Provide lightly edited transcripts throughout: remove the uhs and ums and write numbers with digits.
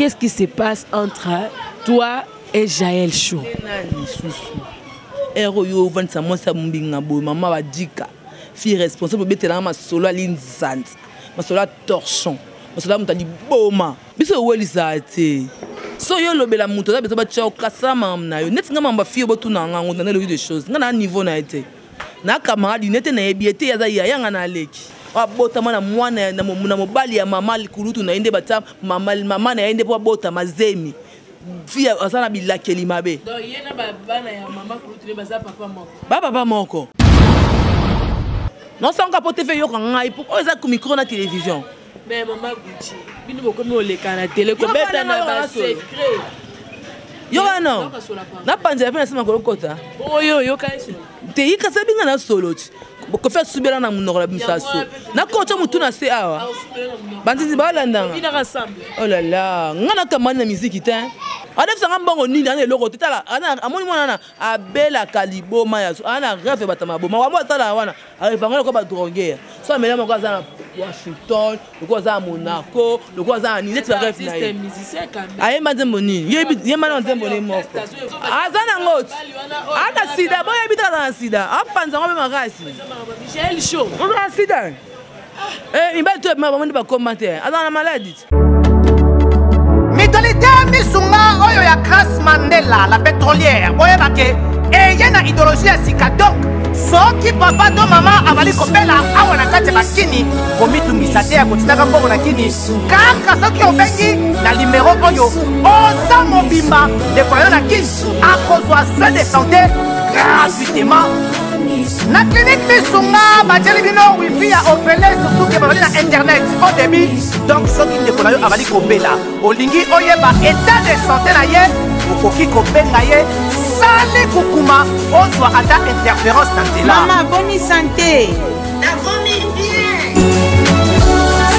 qu'est-ce qui se passe entre toi et Jaël Chou? Maman va dire fille responsable betela ma solo alinzanz ma solo torchon ma solo mutali boma biso welizate so yo lobela muto za beto ba tcha okasa mam na yo net nga mamba fille botuna ngango na le de choses nga na niveau na été na camarade nete na ebiete ya za ya nga na leki abota mana mwana na mobali ya mama likulutu na inde bata mama na inde po bota mazemi fille asana bilakeli mabe donc yena bana ya mama kulutu baza papa moko papa moko. Non, c'est encore pour te faire yokangai. Pourquoi ils ont un micro dans la télévision? Mais maman Gucci, il nous beaucoup le canal télé. Comment t'as un secret? Yo non. Na panza pe na sema kolokota. Oh yo kaisi. Te yika sabinga na solo. Ko faire subira na munoko la bisaso. Na ko cha mutu na se awa. Bandizi balanda. Ina rassemble. Oh là là, ngana kamana na musique te. Adef sanga mbongo nini na loko tala ana amoni mwana na abela kalibo maya ana rêve batama boma wa mo tala wana arifanga ko ba droguer so mela mo kaza na Washington ko za Monaco ko za ni net rêve na ye aye mazembo nini ye mana nzembo ni moko azana ngot ana sida boye bita na sida apanza ngombe makasi Jaël Chou on a sida imba to ma ba commentaire azana maladie. Mitolité misunga oyo ya Grace Mandela la pétrolière boyeba ke eyena idéologie ya sika donc soki papa to mama avali kopela awa na kati bakini komitungisa te ya kotinaka mbongo na kini kaka soki obengi na numéro oyo oza mobimba ndeko na yo na kini akozwa soin de santé gratuitement na clinique misunga bajeli bino wifi ya opele surtout ke bazali na internet au début donc soki ndeko na yo avali kopela olingi oyeba état de santé na ye okoki kobenga ye sali kukuma ozwa ata interférence na nzela. Maman, bonne santé.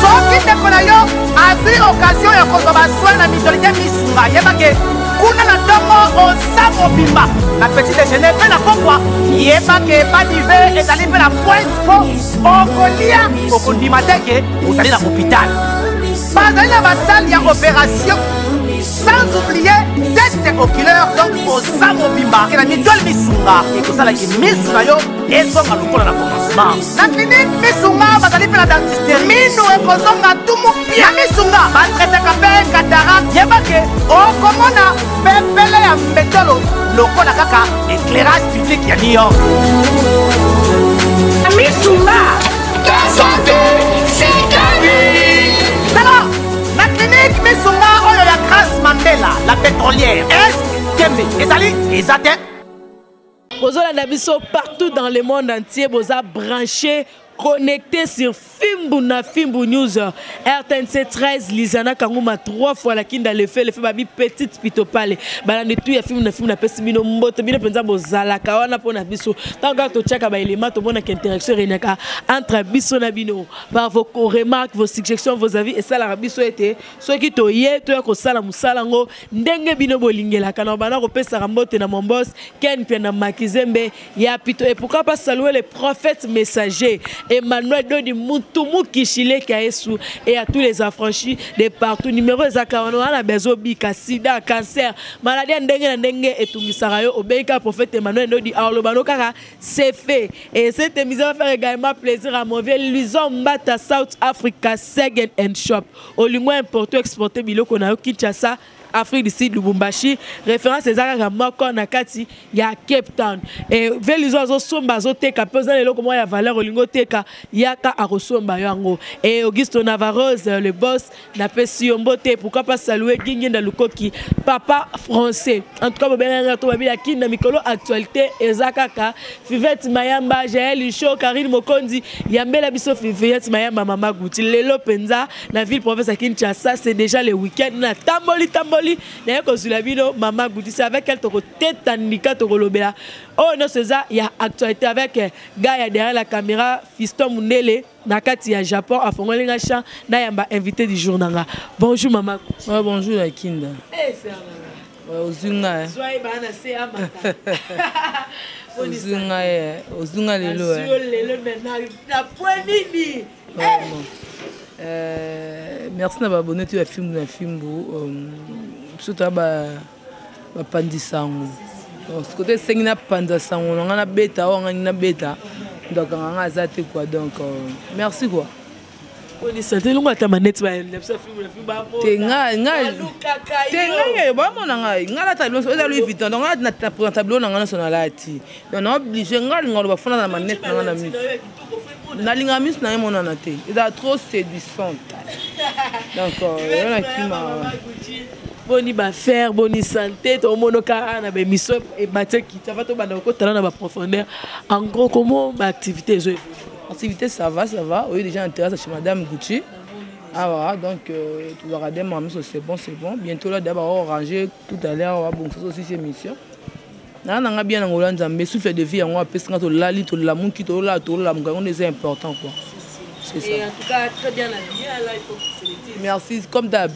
soki ndeko na yo azwi occasion ya kozwa baswin na mitolité misunga yebake kuna na ntongo oza mobimba na petit déjeuner mpe na pokwa yebake badive ezali mpe na pointe po okolia okondima teke ozali na hôpital bazali na basali ya opération sans oublier test oculaire donc oza mobimba ke na mitole misunga ekosalaki misu na yo ezonga lokola na commencement na clinique misunga bazali mpe na dentiste minu ekozonga tumu pia misunga batretaka mpe cataracte yebake okomona pepele ya mbetolo lokola kaka éclairage public ya New York misunga ta santé c'est ta vie. Alors la clinique misunga oyo ya Grace Mandela la pétrolière est kembe ezali ezate Bozolanda biso partout dans le monde entier, boza branché, connecté sur Fimbu na Fimbu News. RTNC 13, Lizana Kanguma 3 fois la kinda le fait babi petite pitopale. Balande tout ya Fimbu na pesi bino mbote bino penza bozala kawana pona biso. Tant que to chaka ba élément to mona interaction renaka entre biso na bino par vos remarques, vos suggestions, vos avis et ça la biso été ceux qui to ye to ya ko sala musala ngo ndenge bino bolingela kana bana ko pesa mbote na mon boss Ken pena makizembe ya pito et pourquoi pas saluer les prophètes messagers Emmanuel Dodi Mutumu Kishile Kaesu et à tous les affranchis de partout. Numéro Zakawano, on a besoin de sida, cancer, maladie ndenge et tout misarayo. Obéika prophète Emmanuel Dodi Aolobano Kara, c'est fait. Et cette émission va faire également plaisir à mon vieux Luison Mbata South Africa Second and Shop. Au moins importé exporté bilo qu'on a au Kinshasa. Afrique du Sud, Lubumbashi, référence à Zaka Moko Nakati, il y a Cape Town. Et Vélizo Somba Zoteka, pesant les locaux, il y a Valère Olingoteka, Yaka Arosomba Yango. Et Augusto Navarros, le boss, n'a pas si on botte, pourquoi pas saluer Guignen Dalukoki, papa français. En tout cas, bien la Kinda Mikolo, actualité, et Zakaka, Fivette Mayamba, Jaël Chou, Karine Mokondi, Yambela Bisso, Fivette Mayamba, Mama Gouti, Lelo Penza, la ville province à Kinshasa, c'est déjà le week-end, na Tamboli. D'ailleurs, quand la vidéo, maman Gouti, c'est avec elle, tu tête tanika, tu lobela. Oh non, c'est ça, il y a actualité avec Gaïa derrière la caméra, Fiston Mundele, Nakati à Japon, à Fongolinga Chan, Nayamba, invité du jour. Bonjour, maman. Ouais, bonjour, la Kinda. Eh, c'est Ozunga. Soyez bana, c'est Amata. Ozunga lelo. Lelo, maintenant, la poignée. Merci na abonné tu film na film surtout ba pandisango. Donc ce côté c'est na pandisango on a beta on a beta donc on a zate quoi donc merci quoi. On est santé longa ta manette ba film ba mo. Tenga ba mo na ngala ta lo za Louis Vuitton donc na ta tableau na ngana sona lati. Donc on obligé ngala ngalo ba fona na manette na ngana mi. Na lingamis na yemona na te. Il est trop séduisante. Donc il y en a qui m'a boni ba faire boni santé to monoka na be miso et batte qui ça va to bana ko talent na ba profondeur en gros comment ba activité zo activité ça va oui déjà intéressé chez madame Gucci ah voilà donc tu vas regarder maman c'est bon bientôt là d'abord ranger tout à l'heure on va bon ça aussi c'est mission na nga bien ngolo nzambe souffle de vie en on pèse quand la lit to la moun qui to la on est important quoi c'est ça et en tout cas très bien habillé là il faut se le dire merci comme d'hab.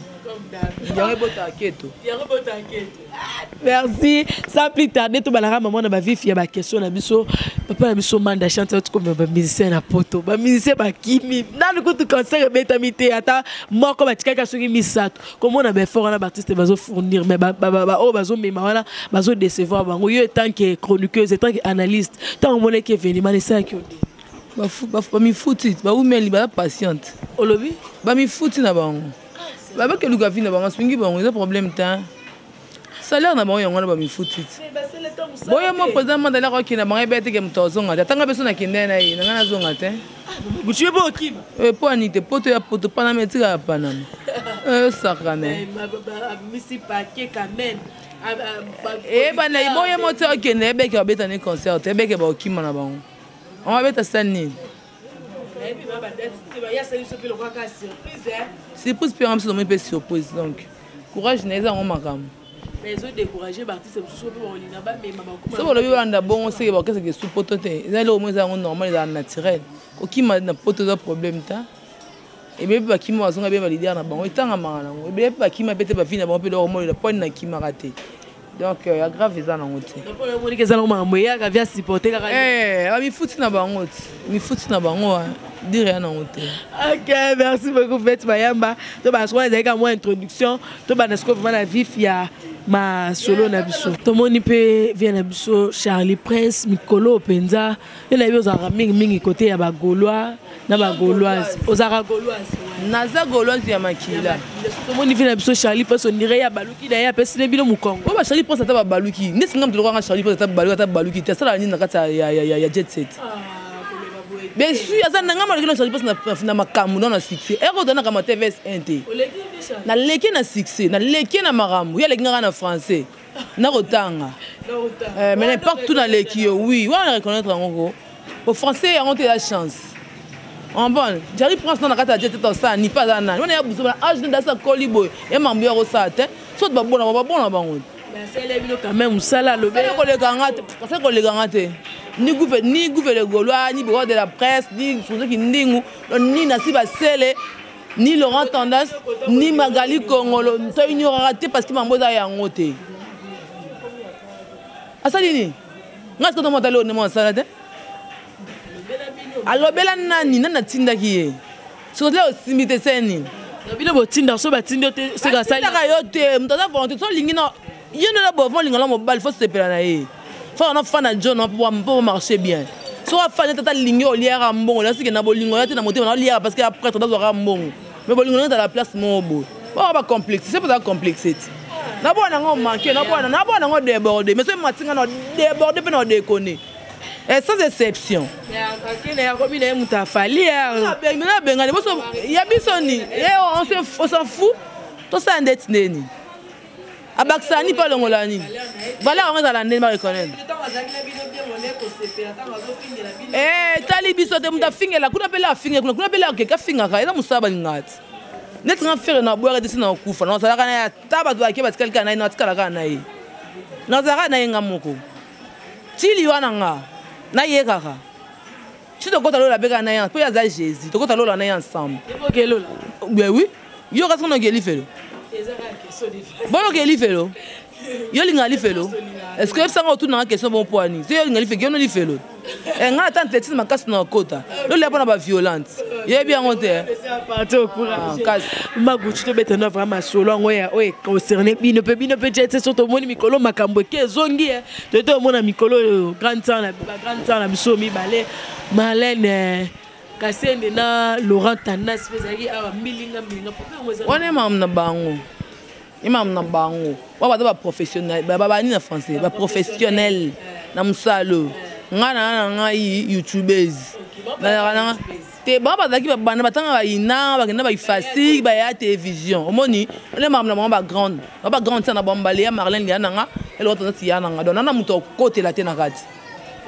Merci. Sans plus tarder, tout balara maman na ba vie fia ba question na biso. Papa na biso manda chante tout comme ba musicien na poto. Ba musicien ba kimi. Na le coup de concert betamité ata moko ba tika ka soki misato. Comment na ba fort na ba artiste bazo fournir mais ba o bazo mema wana bazo décevoir bango yo tant que chroniqueuse tant que analyste. Tant mon que veni manesa ki odi. Ba mi fouti ba ou meli ba patiente. Olobi ba mi fouti na bango. Baba que Lugavi na bango swingi bango ils ont problème temps salaire na bango yango na ba mi futit boya mo président mandala ko kina bango bete ke mtozonga tanga beso na kinde na yi na zonga te buchwe bo kim po anite poto ya poto pana metika panama sakane misi paquet quand même bana boya mo te okene beke obeta ni concert te beke ba okima na bango on va beta sani surprise puis on me fait surprise donc courage n'est en makam mais ils ont découragé l'artiste sur le linga ba mais maman ça va le banda bon c'est que c'est que sous pototé ils allaient au moins en normal dans naturel qui m'a na poto de problème ta et même pas qui m'a zonga bien valider na bango itanga mangala et même pas qui m'a pété ba fina bon peu le romolo le point na qui m'a raté donc grave ça na ngote donc on moni que ça na moya ka via supporter ka mi futi na bango dire na ngote. OK, merci beaucoup Fête Mayamba. To ba so ezaka mo introduction, to ba na sko vraiment la vif ya ma solo na biso. To moni pe vient na biso Charlie Prince Mikolo Penza. Il a eu aux mingi côté ya ba Gaulois na ba Gauloise. Aux Gauloise. Naza Gauloise ya makila. To moni vient na biso Charlie Prince on dirait ya baluki na ya pesi ne bino mukongo. Ba Charlie Prince ta ba baluki. Nesi ngam to ko Charlie Prince ta baluki. Ta sala ni na kata ya jet set. Bien sûr, ça n'a pas de chance parce que na makamu na succès. Et redonner comme TVS NT. Na leki na succès, na leki na maramu. Ya leki na français. Na rotanga. Mais n'importe tout na leki oui, on reconnaître en au français on a la chance. En bon, j'arrive prendre na kata jet ça ni pas na. On a besoin âge dans sa colibo et mambo ro ça te. Saute ba bona bango. Mais c'est les vino quand même sala lo be. Parce que les gangate ni gouverneur Gaulois, ni bureau de la presse, ni François Kindingu, ni Nassi Basele, ni Laurent Tendance, ni Magali Kongolo. Tu as ignoré parce qu'il m'a dit yangote. Asalini, ngas ko tomata lo ne mo salade. Alors bela nani nana tinda kiye. So là aussi mité seni. Bino botinda so batinda te se ga sali. Tinda yote, mtata volonté so lingi na yeno la bovon lingala mo bal faut se pela na ye. Faut on a fan à John pour marcher bien. Soit fan tata lingo lière à mbongo là c'est que na bolingo là na moté na lière parce que après tu dois mbongo. Mais bolingo là dans la place mobo. Pas ba complexe, c'est pas complexité. Na bona ngo manquer, na bona ngo déborder, mais c'est matinga na déborder pe na déconner. Et sans exception. Mais akene ya kobi na muta fali ya. Na benga bo so ya bisoni. On s'en fout. Tout ça ndeti neni. Abaksani pas le ngolani. Voilà on va la nene ma reconnaître. Tali biso te muta fingela kuna pela finge kuna pela ke ka finga ka ina musaba ngati. Net nga faire na boire de sina kufa na sala kana ya taba do ake batikala kana ina tikala kana yi. Na zara na yenga moko. Tili wana nga na yekaka. Tu te kota lola beka na yan po ya za Jésus. To kota lola na yan ensemble. Eboke lola. Ben oui. Yo ka sona geli felo. Bon, ok, il fait Yo linga li felo. Est-ce que ça autour dans la question bon poani? C'est yo linga li fe, yo no li felo. Et nga tant tete ma casse na kota. Lo le pas violente. Yo bien monté. Parti au courage. Ma Gucci te bête na vraiment solo ngoya oye concerné bino peut jet sur to moni mikolo makambo ke zongi te to mona mikolo grande temps na biso mi balé Marlène Kasende na Laurent Tanas fezaki awa milinga wana mam na bango imam na bango ba professionnel ba ni na français ba professionnel na musalo nga youtubers na te ba zaki ba bana batanga ba ina ba kenda ba ifasi ba ya télévision omoni le mam na ba grande na bombale ya Marlène ya nanga ele otona ti ya nanga dona na muto côté la tena kati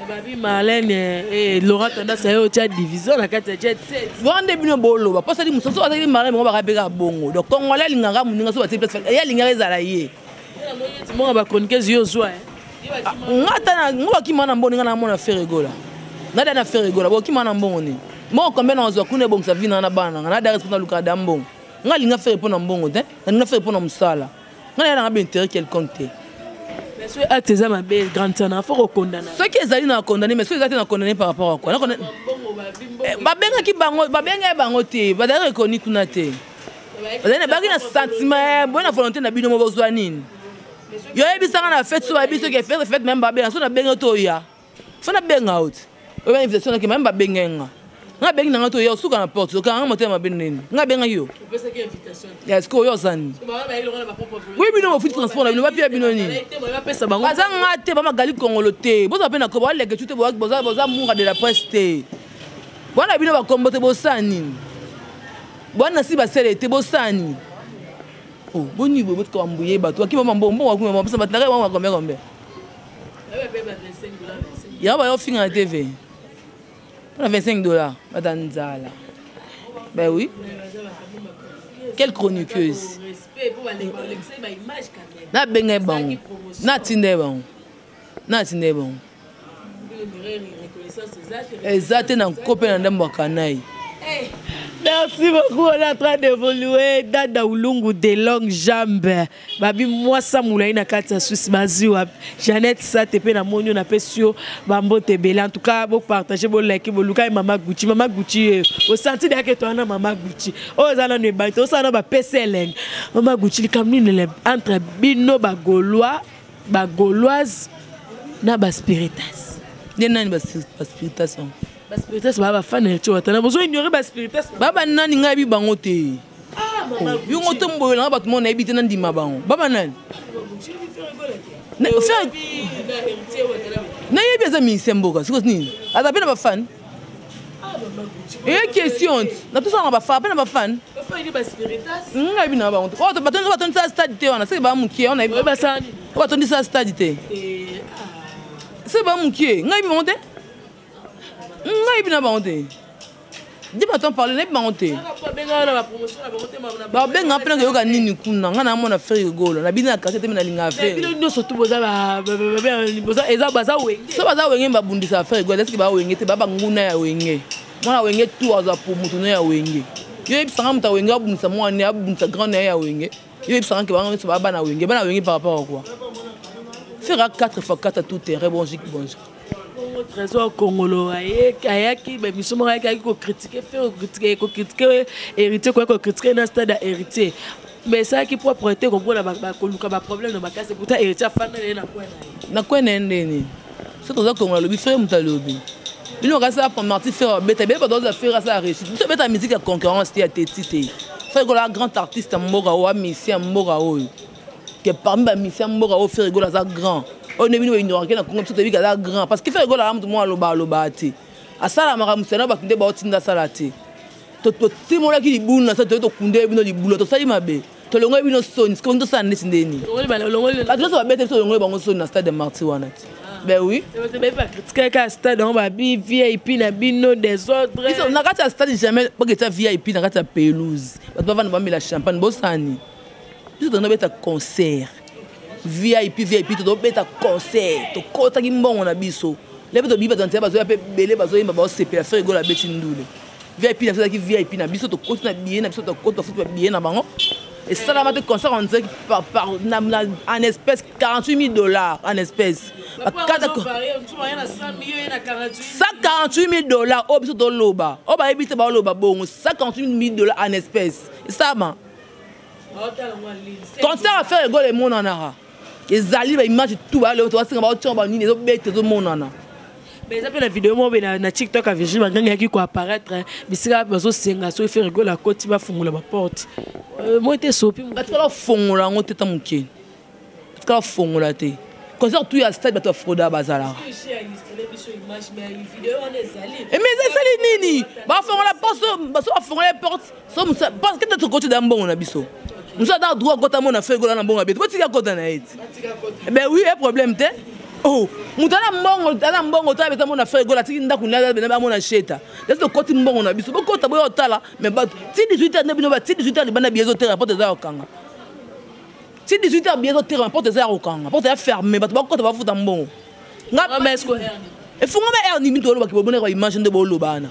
babi Marlène et Laurent Tanas ayo tia division na kati jet set vande bino bolo ba posa di musoso azaki Marlène ba beka bongo donc congolais linganga muninga so ba ti place ya linganga ezala ye mo ba chroniqueuse yo zwa ngata na ngoba ki mana mboni ngana mona Ferregola nada na Ferregola bo ki mana mboni mo combien na zo kune bongo sa vina na bana ngana da respect na luka da mbongo ngalinga faire pour na mbongo te ngalinga faire pour na musala ngana na ba intérêt quelconque te mais ceux actes ça ma belle grande sœur na faut condamner ceux qui ezali na condamner mais ceux qui ezali na condamner par rapport à quoi na condamner ba benga ki bango te ba da reconnu kuna te ba na ba na sentiment bonne volonté na bino mo bozwa nini yo ebisanga na fête so ba biso ke fête même ba benga so na benga to ya faut na benga out o ba invitation na ke même ba benga nga bengi na to ya suka na porte so ka nga moté ma benini nga benga yo pesa ke invitation ya sko yo sani oui bino mo fit transport na bino ba pia bino ni baza nga te ba magali kongolo te boza pe na ko ba leke chute boza munga de la presse te bona bino ba kombote bosani bona si ba sele te bosani oh boni bo botka mbuye ba to ki ba mbombo wa kuma ba batare wa kombe ya ba yo finga na TV on a $25 Madanzala. Ben oui. Quelle chroniqueuse. Na benga bon. Na tinde bon. Na tinde bon. Exact na copain na ndembo kanai. Merci beaucoup, on est en train d'évoluer dans Daoulungu des longues jambes. Babi moi ça moulay na kata Suisse Maziwa. Jeannette ça te pe na monyo na pesio bambo te bela. En tout cas, beaucoup partager bon like bon luka Mama Gucci au senti de que toi na Mama Gucci. Oh ça na ne ba to ça na ba PCL. Mama Gucci comme ni ne entre bino ba gauloise na ba spiritas. Nena ba spiritas. Baspiritas baba fan tu watana besoin ignorer baspiritas baba nani ngabi bango te mama yo ngoto mboyo na ba tmo na ebite na ndima bango baba nani na fa na yebi za mi semboka siko nini ata pena ba fan question na tout ça na ba fa pena ba fan ni baspiritas ngabi na bango oh to baton sa stade te wana se ba mukie ona ba sani baton sa stade te se ba mukie ngabi monte ngai bina bangote di baton parler na bangote ba benga pena ko yoka nini kuna ngana mona Ferregola na bina ka tete na linga fe bino ndo so tuboza ba eza baza wenge so baza wenge ba bundisa Ferregola est-ce que ba wenge te ba nguna ya wenge mona wenge tu aza pour mutu na ya wenge yo ebisanga muta wenge abundisa mwana abundisa grand na ya wenge yo ebisanga ke ba ngana ba na wenge par rapport à quoi faire 4x4 à tout terrain bonjour trésor congolo ayaki ba misomo ayaki ko critiquer héritier ko critiquer na stade héritier mais ça qui propriété ko bona ba koluka ba problème na bakase pourtant héritier fana na kwena ndeni so to za kongola lobi frère mutalobi bino ka ça pour Martin faire beta ba dans faire ça réussite so beta musique à concurrence ti a tétité faire ko la grand artiste mboka wa mission mboka o que parmi ba mission mboka o faire go la za grand on est venu ignorer que na Congo tout est grand parce qu'il fait rigoler à moi loba ti asala maramusana ba kinde ba otinda salati to ti mo la ki libuna sa to kunde bino libula to sali mabe to longo bino soni ce qu'on to sa neti ndeni la to ba bete to longo ba ngo soni na stade de Marti wana ti ben oui tu be pas critiquer ka stade on ba VIP na bino des ordres ils na kata stade jamais pas que ta VIP na kata pelouse ba to vendre ba la champagne bosani tu to no beta concert VIP to do beta concert to kota ki mbongo na biso lebe to biba tantia bazo ya pe belé bazo yimba ba CP faire go la beti ndule VIP na ça ki VIP na biso to kota na bien na biso to kota futu bien na bango Et ça, là, on concert, on dirait en espèces, $48 000 en espèces. 148 $, oh, biso to loba. Oh, bah, ebite ba loba bon, 148 000 $ en espèces. Et ça, man. Concert à faire les monde en ara. Les alliés, bah, image tout, bah, le toit, c'est un chambre, ni les autres bêtes, tout le monde en a. Mais ça fait la vidéo, moi, na TikTok, à Virginie, ma qui quoi apparaître, mais c'est là, besoin de se faire rigoler la côte, il va fondre la porte. Moi, j'étais soupé. Parce que là, fond, là, on était à mon pied. Parce que là, fond, là, t'es. Concert tout à stade bato froda bazala. Mais c'est ça nini. Ba fond la porte, ba so fond la porte. So parce que tu côté d'ambon na biso. Nous a droit côté mon affaire gola na bon abet. Ko tika côté na it. Ben oui, un problème té. Oh, mutana mbongo ta beta mon affaire gola tiki ndaku na ba mon acheta. Laisse le côté mbongo na biso. Ba côté boyo tala, mais ba ti 18h na bino ba ti 18h libana biezo te rapporte za okanga. Si 18h bien au terrain, porte des airs au camp, porte est fermée, parce que quand tu vas foutre un bon. Et faut que air ni mito lo ba ki bonne image de bolo bana.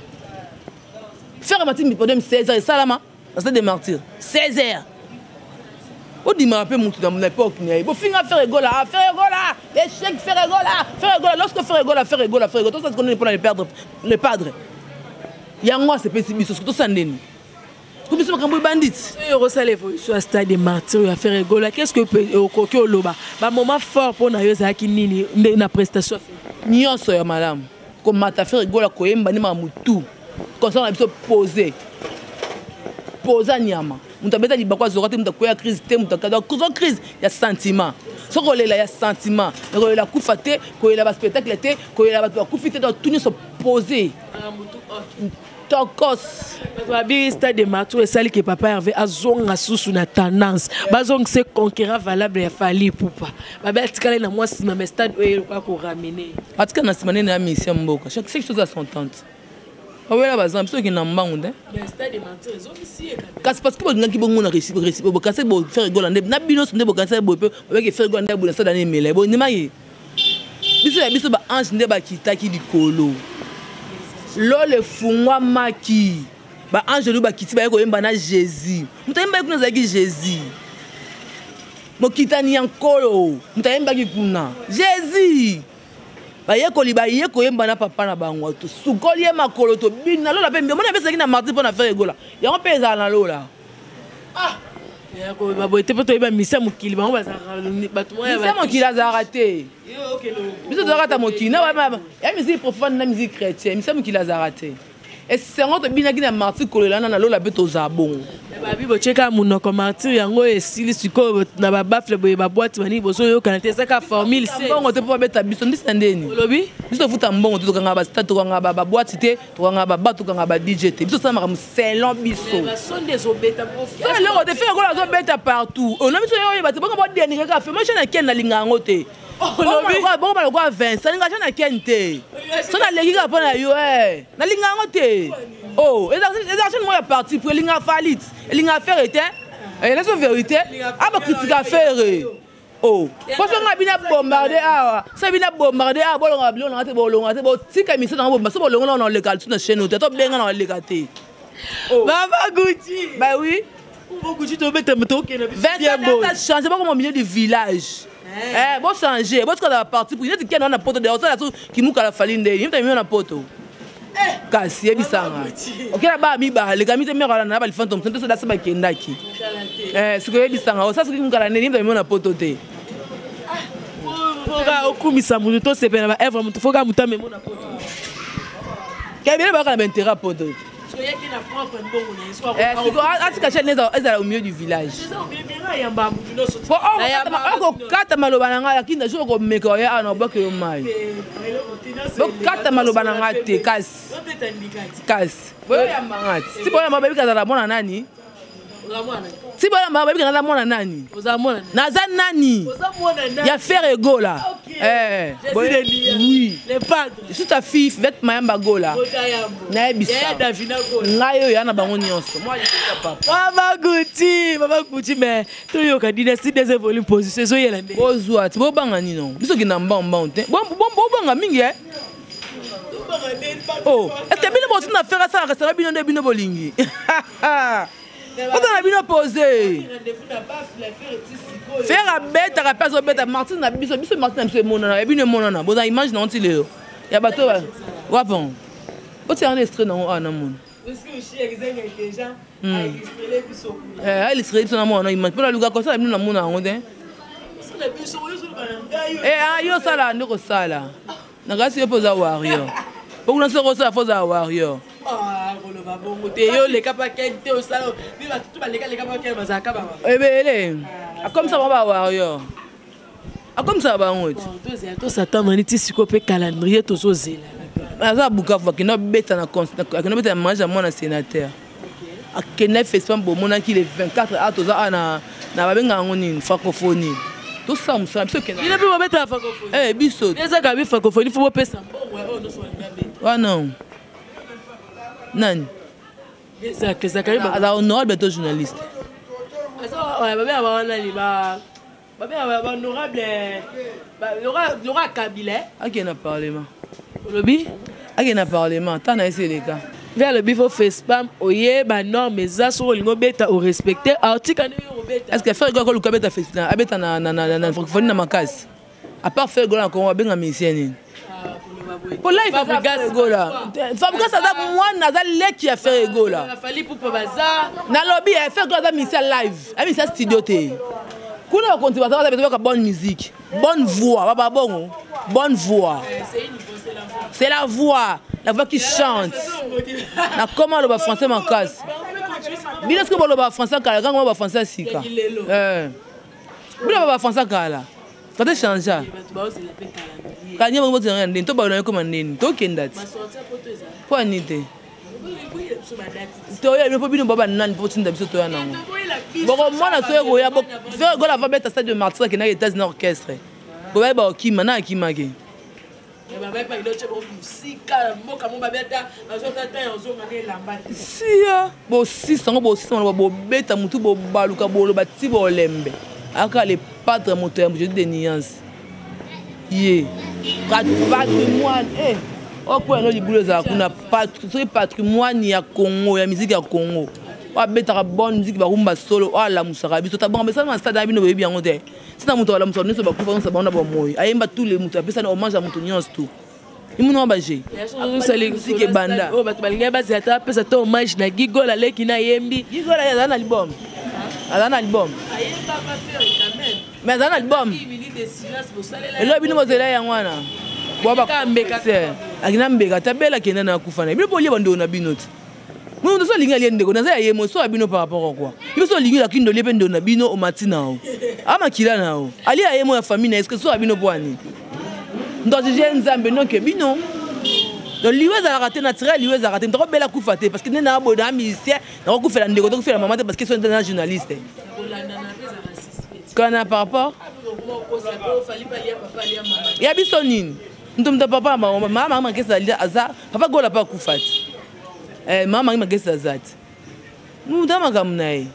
Faire matin mi podem 16h salama, c'est des martyrs. 16h. On dit m'a peu monter dans mon époque ni. Bon finir faire rigola, échec faire rigola, lorsque faire rigola, tout ça qu'on ne peut pas perdre le padre. Il y a moi c'est pessimiste, surtout ça ndeni. Comme si on bandit. L'évolution à stade des martyrs, à faire rigoler. Qu'est-ce que au coquille au loba? Bah moment fort pour na yosa qui nini na prestation. Nyon soya madame. Comme mata faire rigoler ko yemba ni mamutu. Comme ça on a besoin poser. Poser nyama. Muta beta libakwa zorate muta koya crise te muta kada crise ya sentiment. So ko lela ya sentiment. Ko lela kufate, ko lela ba spectacle te, ko lela ba kufite dans tout se poser. Tokos. Babi stade de Matou et celle qui papa Hervé a zonga sous na tendance. Bazong c'est conquérant valable ya fali poupa. Babi atikale na moi si ma stade oyo kwa ko ramener. Atika na simane na mission mboka. Chaque chose a son temps. Awela bazam ceux qui na mbangu mais stade de Matou ils ont ici. Parce que bonga ki bongo na récipe bo kasi bo faire rigoler na bino sonde bo kasi bo pe avec faire rigoler na bo stade na mele. Bo ni mai. Biso ba ange ndeba kitaki likolo. Lole fungwa maki ba angelu ba kiti ba yeko yemba na Jésus mutayemba kuna zaki Jésus mokitani yankolo mutayemba ki kuna Jésus ba yeko liba yeko yemba na papa na bango to sukoli ye makolo to bina lola pe mbona pesa ki na mardi pona faire egola yango pesa na lola ah yako babote poto yeba misa mokili bango bato moya ba mokili azarate biso zarata mokili na ba ya musique profane na musique chrétienne misa mokili azarate et c'est un autre binaki na martyr kolela na lola beto za bon ba bibo cheka munoko martyr yango esili siko na ba bafle boye ba boîte mani boso yo kanate saka formule c'est bon te po beta biso ndisi ndeni lobi biso futa mbongo to kanga ba stade to kanga ba boîte te to kanga ba bato kanga ba DJ te biso ça mara selon biso ba son des obeta professeur le de faire ko la beta partout on a biso yo ba te bongo ba deni ka fait moi je na ken na lingango te bon ba ko 20 ça linga na ken te so na legi ka pona yo na lingango te oh les actions moi parti pour linga falit linga faire était et la vérité ah ba critique à faire oh parce que ngabina bombarder ah ça bina bombarder ah bolonga bilonga te bo tika mission na bo so bolonga na le cal sur na chaîne to benga na le gâté oh Baba Gucci bah oui Baba Gucci to mettre to ke na bien ça change pas comme au milieu du village bon changer bon quand la partie pour il dit qu'il y a na poto de ça qui muka la falinde il t'a mis na poto kasi ebisanga okela ba mi ba le kamite mera na ba le fantôme c'est ça ba kendaki ce que ebisanga ça ce qui muka la nini t'a mis na poto te foga okumisa mutu to sepela ba evre mutu foga muta memo na poto kebele ba kana intérêt poto au milieu du village. Kata maloba na nga yakinda jo ko meka ya ana ba ke mai. Kata maloba na nga te kasi. Kasi. Boyo ya mangati. Si boyo mababi kaza la mona nani? Si boyo mababi kaza la mona nani? Ozamona. Naza nani? Ya faire gola. Oui. Les padres. Si ta fille vet mayamba gola. Na ebisa. Ngayo ya na bango nyonso. Moi je sais pas. Baba Gucci mais to yo ka dynastie des évolutions position so yela ndé. Bozwa, ti bo banga ni non. Biso ki na mbamba te. Bo banga mingi Oh, est-ce que bino bo na faire ça restaurant bino nde bino bolingi. Ota na bino posé. Faire à bête à personne bête à Martin na biso Martin na biso monana. Et bino monana. Bon image na onti leo. Ya bato wa. Wa bon. Oti en extrait na na mon. Parce que je suis intelligent. À illustrer biso. À illustrer biso na mon image. Pour la luga comme ça bino na mona ngode. C'est la biso yo bananga yo. Yo sala ndoko sala. Na gasi yo poza warrior. Pour na soko ça poza warrior. Ah, le babongo te yo le kapa kente au salon. Ni ba tout ba le kapa kente bazaka ba. Ebele. Comme ça ba warrior. Comme ça ba ngoti. To Satan maniti sikope calendrier to zo zela. Aza bukafu akina beta na akina beta mange à mon sénateur. Akina festival bo mona ki le 24 atoza na babenga ngoni francophonie. Tout ça musa biso kena. Il est plus beta francophonie. Biso. Eza ka bi francophonie faut pesa. No so ngabe. Ah non. Nani? Eza ka ba. Ada honorable beto journaliste. Asa ouais ba wana li ba. Ba honorable Laura Kabila. Aki na parlement. Lobby Aki na parlement, tant na essayer les cas. Vers le bifo FESPAM, oye, ba norme eza so lingo beta o respecter article yo beta. Est-ce que faire quoi le beta FESPAM, abeta na francophonie na makasi. À part faire gola ko benga musicien. Pour là il faut faire gola. Fabrice ça da moi na za leki à faire gola. Fali pour bazar. Na lobby faire gola musicien live. A musicien studio té. Kuna konti ba ça beto ka bonne musique, bonne voix, ba bon. Bonne voix. C'est la voix qui chante. Na comment le français m'en casse. Bien est-ce que le français kala quand le français sika. Bien le français kala. Quand tu changes. Quand tu vas dire ndin to ba na comme ndin to kendati. Pour nité. To ya no bino baba nani pour tinda biso to ya nango. Boko mwana so ego ya boko faire gola va mettre stade de Martin qui na États-Unis orchestre. Bo ba okima na akimake. Sia bo 600 bo 600 bo beta mutu bo baluka bo lo bati bo lembe aka le patre moteur je de nuance ye patrimoine o ko no libulo za kuna patrimoine ya Congo ya musique ya Congo wa beta bonne musique ba rumba solo o la musaka biso ta bon mais ça na stade abino bebi yango te sina mutu wala mutu niso ba kufa ça ba na ba moyo ayemba tous les mutu apesa na hommage à mutu nyonso tout imuno baje musique e banda o bato balinga bazata apesa to hommage na Gigola leki na yembi Gigola ya na album ayemba ba faire quand même mais dans album 10 minutes de silence pour salela elo bino mozela ya ngwana bo ba mbeka se akina mbeka tabela kenda na kufana bino bolie bando na binoti Nous sommes liés à l'endego, nous sommes liés à bino par rapport à quoi? Nous sommes liés à kindo lependo na bino au matin. Ama kila nao. Ali a yemo ya famille est-ce que so abino boani? Ndo je nzambe non ke bino. Donc liweza la raté naturel, liweza raté. Ndo bela kufate parce que nena bo da musicien, na ko faire ndego, to faire maman parce que sont des journalistes. Kana par rapport? Ya bisonine. Ndomda papa mama kesa aza, papa gola pa kufate. Maman m'a dit ça. Nous dama kamnaï.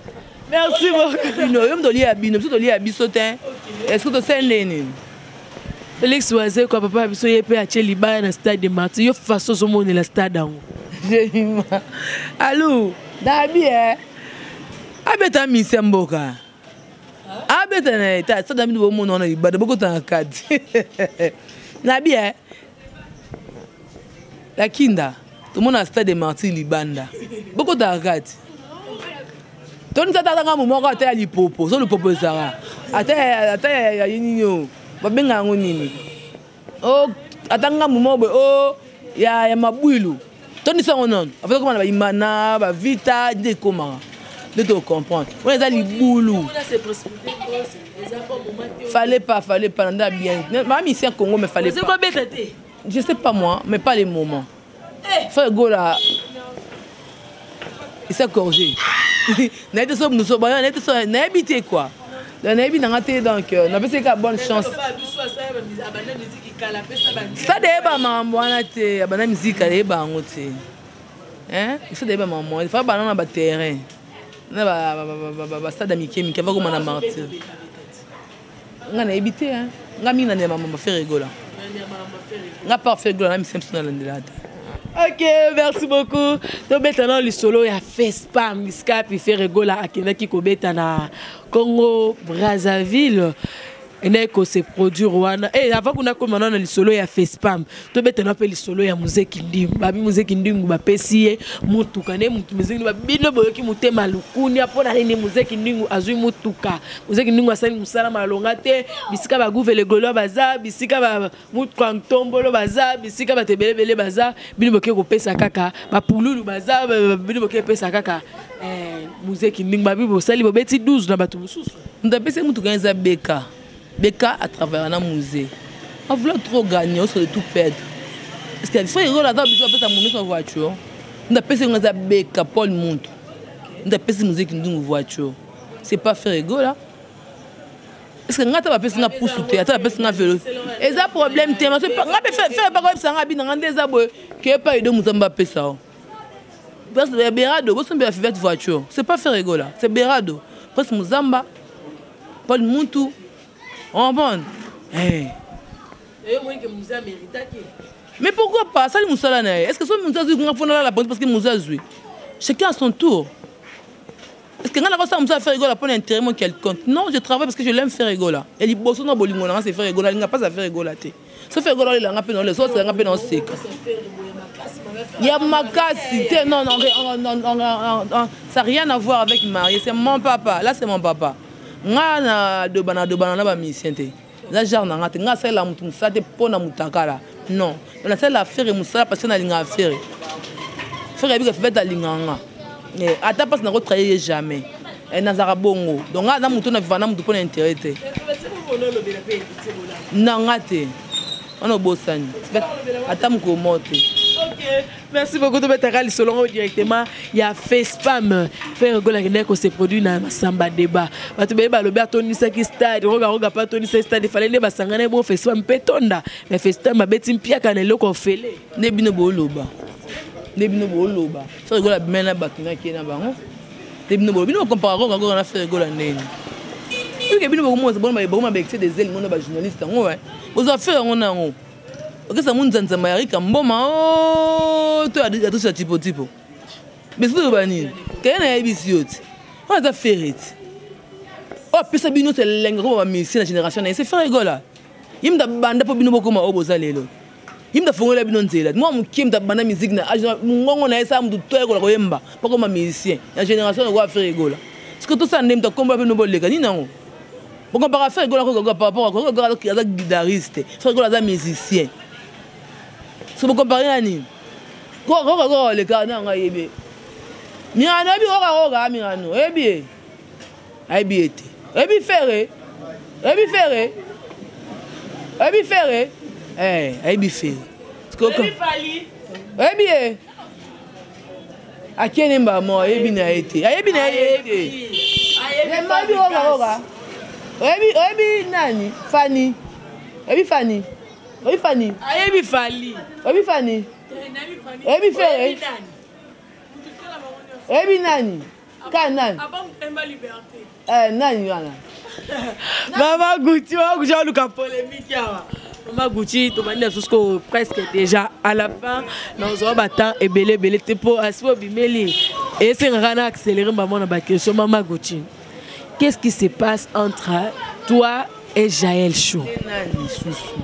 Merci beaucoup. Nous sommes liés à bino, nous sommes liés à bisotin. Est-ce que tu sais l'ennemi? Félix Oazé quoi papa biso yepe a Cheliba na stade de Martin. Yo façon so moni la stade en. Allô, dabi abeta mi semboka. Abeta na ta stade mi bo mo no na ibada boko ta kadi. Nabi la kinda. Tout le monde a stade de Martin Libanda. Beaucoup d'argati. Tout le monde a un moment à terre l'hypopo. Sur le popo Sarah. À terre, il y a une union. Babenga ngoni. Oh, atanga moment oh, il y a ma bouilou. Tout le monde non. Avec comment va imana, va vita, de comment. De te comprendre. On est allé boulou. Fallait pas nda bien. Même ici au Congo mais fallait pas. Je sais pas moi, mais pas les moments. Frère Gola, il s'est corrigé. Nous sommes habité quoi. On a habité donc on a fait une bonne chance. Ça débat maman, on a été abandonné musique à débat on était. Hein? Ça débat maman, il faut banana ba terrain. Na ba stade amitié mi kava comme na martyr. On a habité hein. On a mis na maman faire Gola. On a pas fait Gola, mais c'est sur la Ok, merci beaucoup. Donc maintenant le solo ya FESPAM, Miska puis fait rigola akena ki kobeta na Congo Brazzaville. Eneko se produit Rwanda. Avant qu'on a commencé dans le solo ya FESPAM, to beta na pe le solo ya Muzeki Ndimbu. Babi Muzeki Ndimbu ba pesiye mutuka ne mutu Muzeki ba bino boyoki mutema lukuni apona ni Muzeki Ndimbu azui mutuka. Muzeki Ndimbu asali musala malonga te, bisika ba gouvele golo baza, bisika ba mutu ntombolo baza, bisika ba tebelebele baza, bino boke ko pesa kaka, ba pululu baza, bino boke pesa kaka. Muzeki Ndimbu babi bo sali bo beti 12 na batu mususu. Ndapese mutuka eza beka. Beka à travers un musée. On voulait trop gagner, on serait tout perdre. Parce qu'il faut y aller là-dedans, on peut monter sa voiture. On a pensé qu'on a Beka, Paul Monte. On a pensé musée qui nous donne une voiture. C'est pas faire rigolo là. Parce que on a pensé qu'on a poussé, on a pensé qu'on a vélo. Et ça problème, on a fait pas comme ça, on a bien des abonnés qui n'ont pas eu de Mouzamba Pessa. Parce que Berado, vous savez faire voiture. C'est pas faire rigolo là, c'est Berado. Parce que Mouzamba, Paul Monte. On va mais pourquoi pas ça les moussala est-ce que ça moussa zui qu'on a la bonne parce que moussa zui chacun à son tour est-ce que on a ça moussa faire rigoler pour l'intérêt moi quelconque non je travaille parce que je l'aime faire rigoler et les bossons dans bolingo là c'est faire rigoler il n'a pas à faire rigoler ça fait rigoler il a un peu dans les autres c'est un peu dans sec il y a makasi non ça n'a rien à voir avec Marie c'est mon papa là c'est mon papa nga de banana na ba mission te za genre na ngate nga sala mutu musate pona mutakala non on a sala faire musala parce que na linga faire bi ka fait ta linganga ata pas na ko travailler jamais et na zara bongo donc nga na mutu na vivana mutu pona intérêt te na ngate on a bossani ata mko mote. Ok, merci beaucoup de mettre à l'isolo directement. Il y a FESPAM. Faire rigoler que c'est produit dans Samba débat. Parce que le Bertoni Saki Stade, regarde pas Tony Stade, il fallait les basangane bon FESPAM pétonda. Mais FESPAM a betim pia kanelo ko fele. Ne bino boloba. Ne bino boloba. Faire rigoler bien na bakina ki na bango. Ne bino boloba. Bino compare ko na faire rigoler nene. Parce que bino mo bon ba excès des ailes mon ba journaliste ngo ouais. Aux affaires on a ngo. Ok, ça m'a dit Marika, mboma oh, tu as dit tout ça tipo. Mais c'est tout bani. Quand on a ébissiot, on a fait. Oh, puis ça bino c'est l'engrais va misser la génération, c'est faire rigoler. Il me banda pour bino beaucoup ma oboza lelo. Il me fongole bino nzela. Moi mon kim da banda musique na ngongo na esa mdu to ko yemba. Pas comme musicien. La génération va faire rigoler. Parce que tout ça n'aime ta combat bino bolega ni nango. Pourquoi pas faire rigoler par rapport à la guitariste, faire rigoler à musicien. Si vous comparez à nous, les gars, non, il y a un Mirano, et oui, Fanny. Ayebi Fali. Oui, Fanny. Ebi Ferré. Ebi Nani. Kanan. Avant Temba Liberté. Nani wana. Maman Gucci, on a eu polémique. Maman Gucci, tu m'as dit presque déjà à la fin. Nous avons battu et belé pour assurer bimeli. Et c'est un accéléré maman na question Maman Gucci. Qu'est-ce qui se passe entre toi et Jaël Chou? Nani Soussou.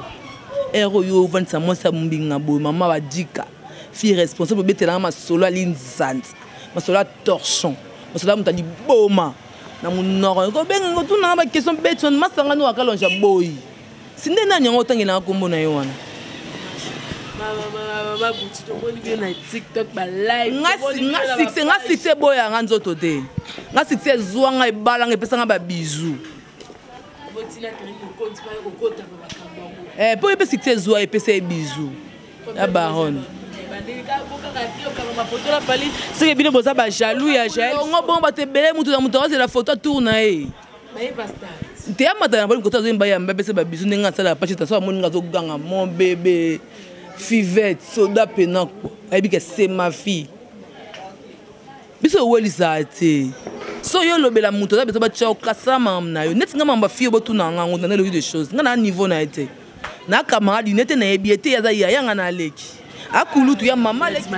Ero yo vansa monsa mbinga bo mama wa dika fille responsable betela ma solo alinzanti ma solo torchon ma solo mutali boma na munoro ko benga ngo tuna ba question beton masanga no akalonja boy sinde na nyango tangela kombo na yo wana mama Gucci to boni bien na TikTok ba live ngasi boya nganzoto te ngasi zwanga ibala ngepesa nga ba bisou pour epesi te zwa epesi bisou ya baronne c'est bien boza ba jaloux ya Jaël ngo bon ba te belé mutu na mutu la photo tourne te amata na bali kota zo mbaya mbese ba bisou ndenga sala pachi ta so moni ngazo ganga mon bébé fivette soda penako ayebi que c'est ma fille biso welisa te so yo lobela mutu za beso ba tchao kasama na yo net nga mamba fille bo tuna nga ngona le des choses nga na niveau na été na camarade nete na ebiete ya za ya nga na leki akulutu ya mama leki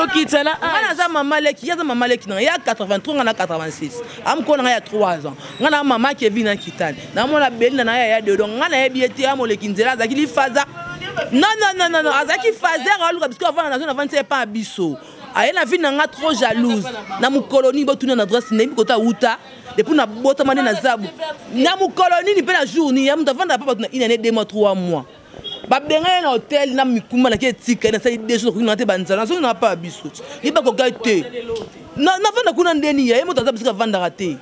okitana ngana za mama leki ya za mama leki na ya 83 ngana 86 amko na ya 3 ans ngana mama Kevin na kitani na mona Belinda na ya dodo ngana ya biete ya moleki nzela za kili faza non azaki faza aluka parce que avant na zone avant c'est pas biso ayena vie nanga trop jalouse na mukoloni botuna na adresse nembi kota uta depuis na bota mane na zabu na mukoloni ni pe na journée ya mutavanda papa tuna une année 2 mois 3 mois ba benga na hôtel na mikumba na ketika na sai des jours na te banzala so na pas biso ni ba ko gaite na vanda kuna ndeni ya moto azabisika vanda raté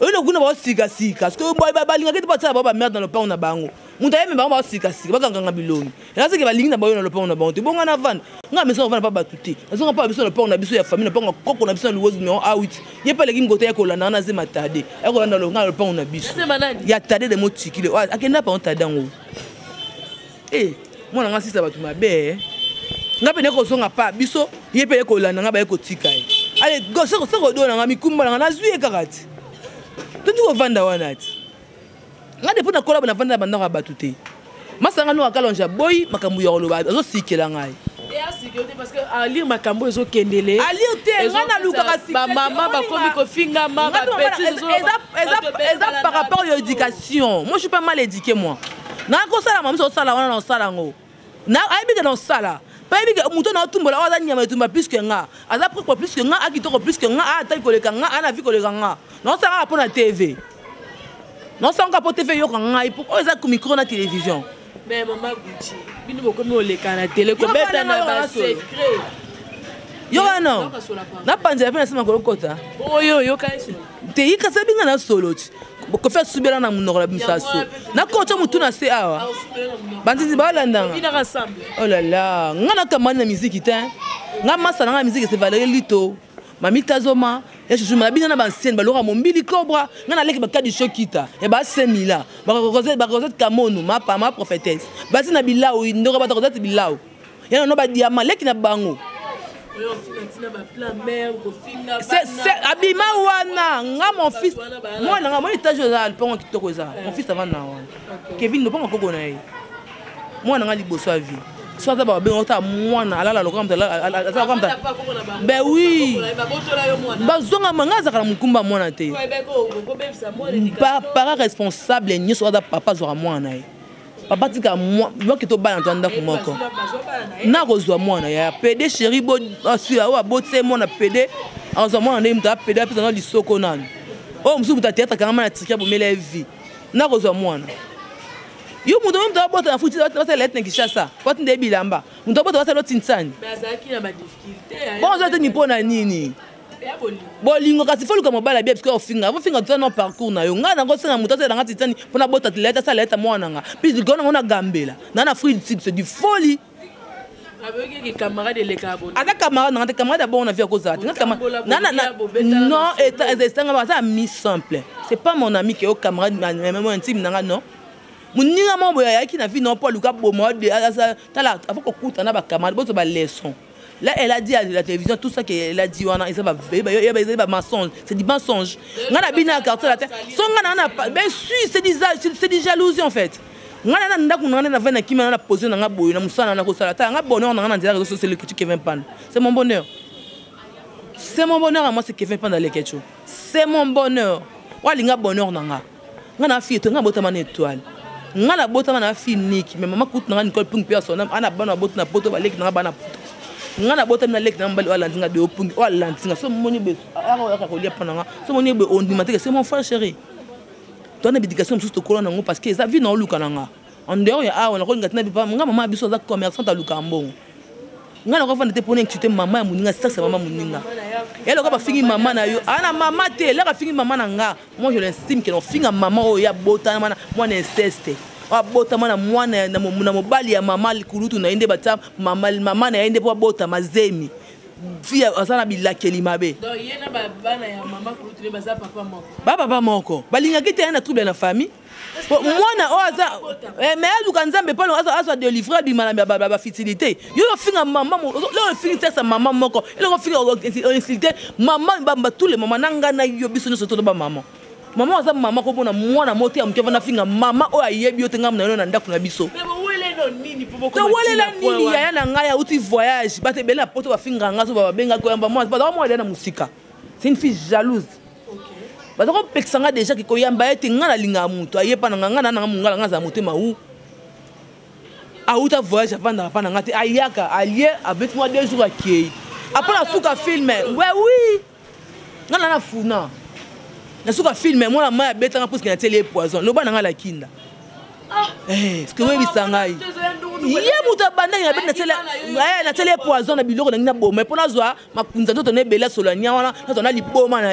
eno kuna ba sika parce que ba linga ke pas ça ba merde dans le pain na bango muta yeme ba sika ba kanganga biloni na sike ba linga ba yo na le pain na bango te bonga na vanda nga meso vanda pa batuté azonga pa biso le pain na biso ya famille na pain koko na biso luozi numéro A8 ye pa leki ngote ya ko landa na zema tade ya ko landa le nga le pain na biso ya tade de motikile akenda pa on tadango mwana nga sisa batu mabe nga pene ko zonga pa biso ye pe ko landa nga ba ko tika ale go seko do nga mikumba nga nazwi kakati tutu ko vanda wana ati nga depo na kola na vanda banda ka batute masanga no akalonja boy makambu ya koloba azo sikela ngai parce que à lire makambo ezo kendele à lire te nga na luka ka ba mama ba komi ko finga ma ba petit par rapport à l'éducation moi je suis pas mal éduqué moi na ko sala mama so sala wana na sala ngo na aibi ke na sala pa aibi ke muto na tumbola waza nyama tumba plus que nga aza plus que nga akitoko plus que nga ata ko leka nga ana vi ko leka nga na sala po na TV na sala po TV yo nga ipo ko za ku micro na télévision mais mama Gucci bino boko mi oleka na télé ko beta na ba secret yo wana na panza pe na sima ko kota yo kaiso te yika sabinga na solo ko faire subira na munoko la bisaso na ko to mutuna se awa bandizi ba landanga oh là là ngana kamana musique te ngama sana na musique c'est Valérie Lito mami tazoma ya chuchu mabina na bancienne balora mombili cobra ngana leki ba kadi shokita e ba semila ba rosette kamono ma prophétesse basi na bilao ndoko ba rosette bilao ya no ba diamant leki na bango c'est abima wana nga mon fils moi na moi étage za pongo kitoko za mon fils avant na wana Kevin no pongo koko na ye moi na liboso a vie soit ça ba benota moi na ala lo comme ça comme ça ben oui bazonga manga za kala mukumba moi na te para responsable ni soit papa zora moi na ye papa tika moi ki to bana to ndako moko na kozwa mwana ya PD chéri bo asua wa botse mwana PD anzo mwana ne mta PD apesa na lisoko nani o msu mta théâtre kama na tika bo mele vie na kozwa mwana yo mundo mta bota na futi wa letne kishasa poti nde bilamba mundo bota wa lo tinsani bazaki na ba difficulté bon zo te ni pona nini bolingo kasi folu ka mobala bia parce que ofinga ofinga tout no parcours na yo nga na ngosenga muto se na ngati tani pona bota leta sa leta mwana nga puis gona ngona gambela na free c'est du folie avec les camarades les carbone ada camarade na camarade bon na vie à cause ça non et c'est un ami simple c'est pas mon ami qui est au camarade même intime na non muninga mambo ya ki na vie non pas luka bomo de tala avant ko kuta na ba camarade bo to ba leçon. Là, elle a dit à la télévision tout ça qu'elle a dit, il y a mensonge, c'est du mensonge. On a bien à quartier la terre. Bien sûr, c'est des jalousies en fait. On a posé dans la boue, c'est mon bonheur. C'est mon bonheur à moi, c'est Kevin Pan dans les ketchup. C'est mon bonheur. On a bonheur dans la. On a fille, on a botte à étoile. On a botte à fille Nick, mais maman coûte dans une colle pour personne. On a bonne botte à poto, balek dans la banane. Ngana bota na lek na mbali wala ndinga de opungi wala ndinga so moni be ara ka kolia pananga so moni be on dimate c'est mon frère chéri ton éducation sous to kolona ngo parce que ça vie na luka nanga en dehors ya awa na ko ngatina bi pa nga mama biso za commerçant ta luka mbongo ngana ko fanda te pone que mama muninga ça c'est mama muninga et le ko ba fingi mama na yo ana mama te le ka fingi mama na nga moi je l'estime que no finga mama o ya bota na moi na inceste bota mana mwana na mobali ya mama kulutu na inde bata mama na inde po bota mazemi via asana bilakeli mabe donc yena bana ya mama kulutu ne baza papa moko balinga kite na trouble na famille mwana oza mais aluka nzambe palo aso de livrer bi mana ba fertilité yo finga mama le finga sa mama moko le finga insulter mama bamba tous les mama nanga na yo biso nso to ba mama mama za mama ko bona mwana moto ya mke vana finga mama o ayebi yo tenga mna na ndako na biso towalela nini yaya na ngai auti voyage bato ebele na poto bafinga nga so babenga koyamba mwasi bato mwa na musika. C'est une fille jalouse. Bato kopekisa nga déjà koyamba ete nga nalinga mutu ayepa na nga na mungala nga za motema u auta voyage avanda pa na nga te ayaka alie abeti moi 2 jours akei après la suka filme oui nga na funa na suka filme moi la maya beta nga parce que na télé poison loba na nga la kinda ce que oui bisangai ye mutu abanda ya beta na télé poison na biloko na ngina boma pona zwa makunza to ne bela solanya wana to na liboma na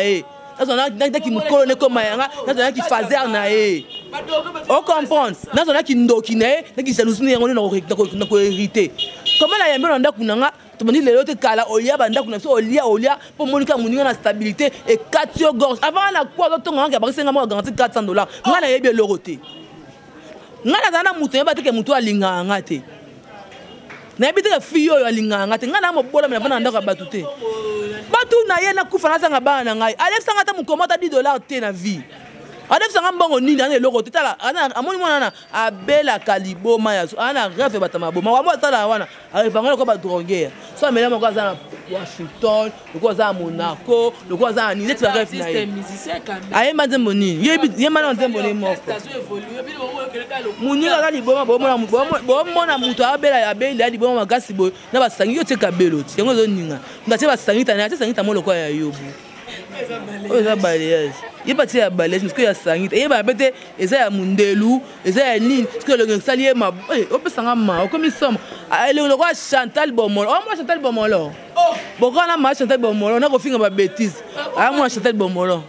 na ki mukolo ne koma yanga na ki fazer na on comprend na ki ndoki na na ki jalousie yango na ko hériter comment la yambe na ndaku nanga to bandi lelo te kala olia banda kuna so olia pour monika muninga na stabilité et 4 gorge avant la quoi to nganga ba senga mo garantie $400 nga na yebi loroté nga na mutu yeba te ke mutu alinga nga te na yebi te ke fiyo yo alinga nga te nga na mo bola me na ndaka batu te batu na ye na kufa na sanga bana ngai Alex sanga ta mukomota $10 te na vie Alex sanga mbongo nini na loko te tala amoni mwana na abela kaliboma ya ana rêve batama boma wa mo tala wana arifanga ko ba droguer so mele mo ko za Washington ko za Monaco ko za ni net rêve na ye aye manzembo nini ye mana nzembo ni mo muninga ka liboma bomona mutu abela liboma makasi boy na basangi yo te kabelo ti yango zo ninga ndate basangi ta na te sangi ta mo loko ya yobu oza balayage ye pati ya balayage parce que ya sangi ye ba bete eza ya mundelu eza ya nini parce que le sali ye ma opesanga ma comme somme le roi Chantal Bomolo moi Chantal Bomolo boko na ma Chantal Bomolo na ko finga ba bêtise moi Chantal Bomolo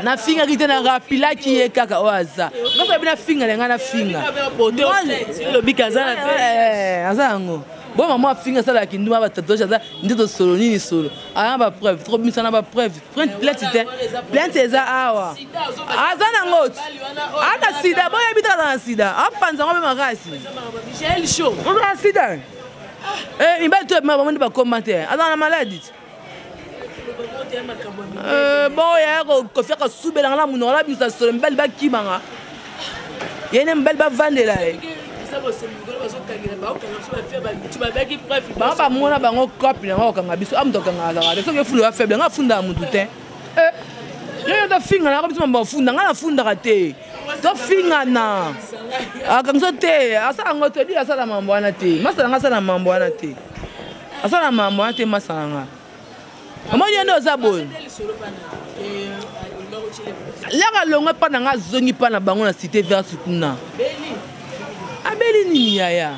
na finga kite na rapila ki ye kaka oaza ngoko bina finga lenga na finga le bikazana aza ngo bon maman finga ça la kinduma ba tatouage ça ndito solo nini solo aya ba preuve trop misana ba preuve plainte eza awa azana ngot ana sida boya bita na sida apanza ngobe makasi Michel Show on sida ibal to ma ba commentaire azana maladie bon ya ko faire subela na muno la bisa solo mbel ba kimanga yene mbel ba vandela ba mona bango copie na okanga biso amtokanga la so ke fulu wa faible nga funda mutu te yo to finga na ko biso mba funda nga na funda ka te to finga na akangso te asa ngoto di asa la mambo ana te masala nga sala mambo ana te asa la mambo ana te masala nga amoni ndo za bon la longa pa na nga zongi pa na bango na cité vers kuna abeli nini yaya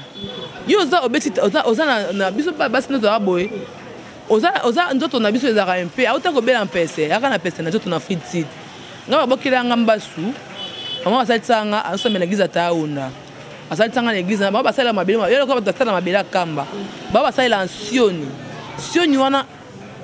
yo oza obeti oza na biso basi no za boy oza nzoto na biso ezaka mpe auta ko bela mpese aka na pese na nzoto na free seed ngaba bokela nga mbasu mama asalitanga asome na giza taunda asalitanga na église baba basala mabele yo ko basala mabele kamba baba basala sioni wana